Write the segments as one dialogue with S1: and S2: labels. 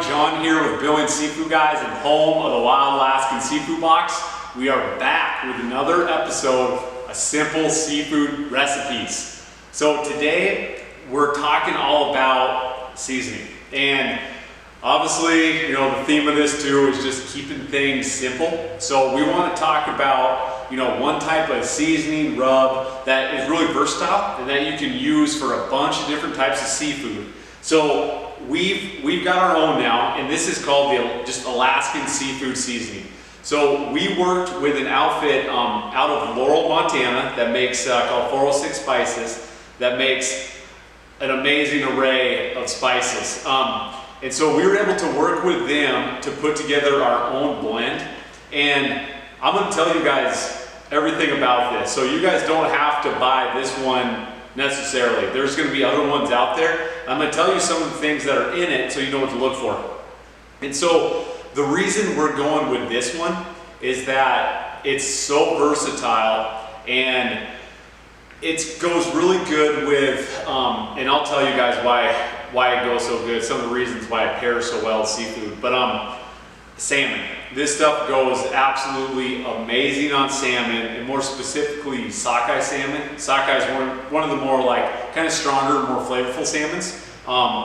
S1: John here with Billings Seafood Guys and home of the Wild Alaskan Seafood Box. We are back with another episode of Simple Seafood Recipes. So today we're talking all about seasoning, and obviously, the theme of this too is just keeping things simple. So we want to talk about, one type of seasoning rub that is really versatile and that you can use for a bunch of different types of seafood. So we've got our own now, and this is called the just Alaskan seafood seasoning. So we worked with an outfit out of Laurel, Montana that makes called 406 Spices that makes an amazing array of spices. And so we were able to work with them to put together our own blend. And I'm going to tell you guys everything about this. So you guys don't have to buy this one necessarily. There's going to be other ones out there. I'm going to tell you some of the things that are in it so you know what to look for. And so the reason we're going with this one is that it's so versatile and it goes really good with, and I'll tell you guys why it goes so good, some of the reasons why it pairs so well with seafood. But salmon. This stuff goes absolutely amazing on salmon, and more specifically sockeye salmon. Sockeye is one of the more kind of stronger, more flavorful salmons.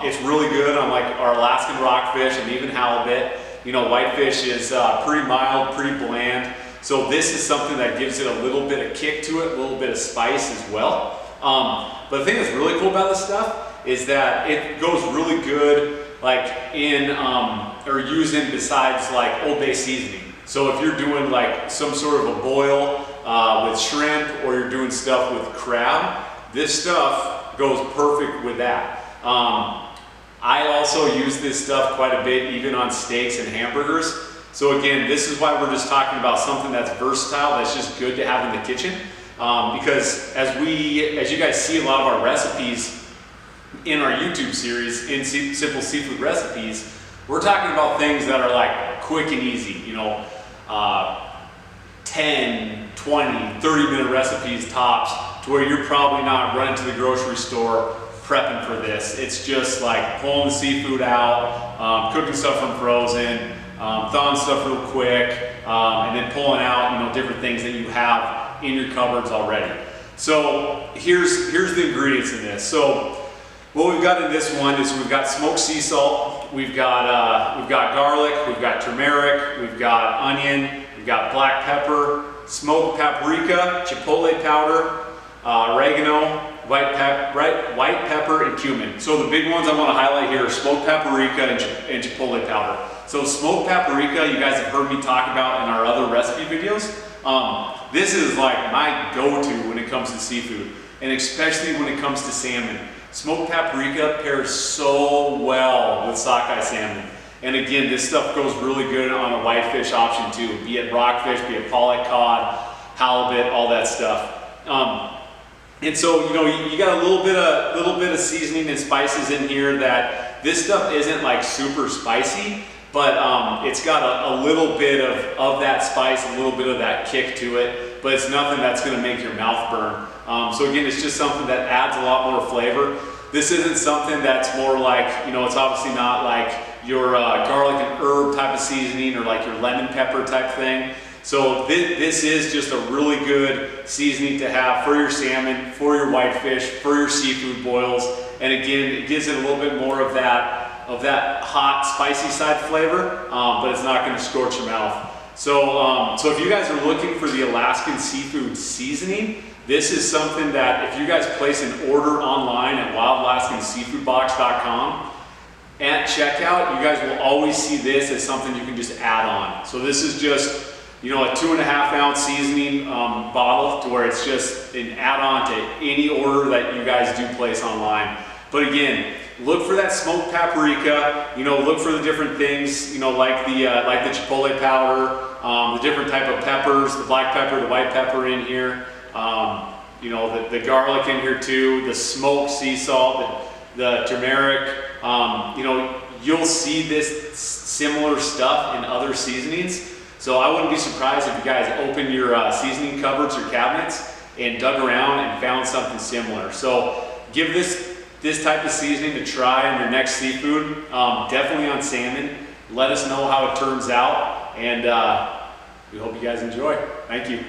S1: It's really good on our Alaskan rockfish and even halibut. Whitefish is pretty mild, pretty bland. So this is something that gives it a little bit of kick to it, a little bit of spice as well. But the thing that's really cool about this stuff is that it goes really good in or using besides Old Bay seasoning. So if you're doing some sort of a boil with shrimp, or you're doing stuff with crab, this stuff goes perfect with that. I also use this stuff quite a bit even on steaks and hamburgers. So again, this is why we're just talking about something that's versatile, that's just good to have in the kitchen. Because as you guys see a lot of our recipes in our YouTube series, in Simple Seafood Recipes, we're talking about things that are quick and easy, 10, 20, 30-minute recipes tops, to where you're probably not running to the grocery store prepping for this. It's just pulling the seafood out, cooking stuff from frozen, thawing stuff real quick, and then pulling out different things that you have in your cupboards already. So here's the ingredients in this. So what we've got in this one is we've got smoked sea salt, we've got garlic, we've got turmeric, we've got onion, we've got black pepper, smoked paprika, chipotle powder, oregano, white pepper, and cumin. So the big ones I want to highlight here are smoked paprika and chipotle powder. So smoked paprika, you guys have heard me talk about in our other recipe videos. This is my go-to when it comes to seafood, and especially when it comes to salmon. Smoked paprika pairs so well with sockeye salmon. And again, this stuff goes really good on a whitefish option too, be it rockfish, be it pollock, cod, halibut, all that stuff. And so, you got a little bit of seasoning and spices in here. That this stuff isn't super spicy, but it's got a little bit of that spice, a little bit of that kick to it, but it's nothing that's gonna make your mouth burn. So again, it's just something that adds a lot more flavor. This isn't something that's more it's obviously not your garlic and herb type of seasoning, or your lemon pepper type thing. So this is just a really good seasoning to have for your salmon, for your whitefish, for your seafood boils. And again, it gives it a little bit more of that hot, spicy side flavor, but it's not going to scorch your mouth. So if you guys are looking for the Alaskan seafood seasoning, this is something that if you guys place an order online at wildalaskanseafoodbox.com, at checkout, you guys will always see this as something you can just add on. So this is just a 2.5 ounce seasoning bottle, to where it's just an add-on to any order that you guys do place online. But again, look for that smoked paprika, look for the different things, like the chipotle powder, the different type of peppers, the black pepper, the white pepper in here, the garlic in here too, the smoked sea salt, the turmeric. You'll see this similar stuff in other seasonings. So I wouldn't be surprised if you guys open your seasoning cupboards or cabinets and dug around and found something similar. So give this this type of seasoning to try in your next seafood, definitely on salmon. Let us know how it turns out, and we hope you guys enjoy. Thank you.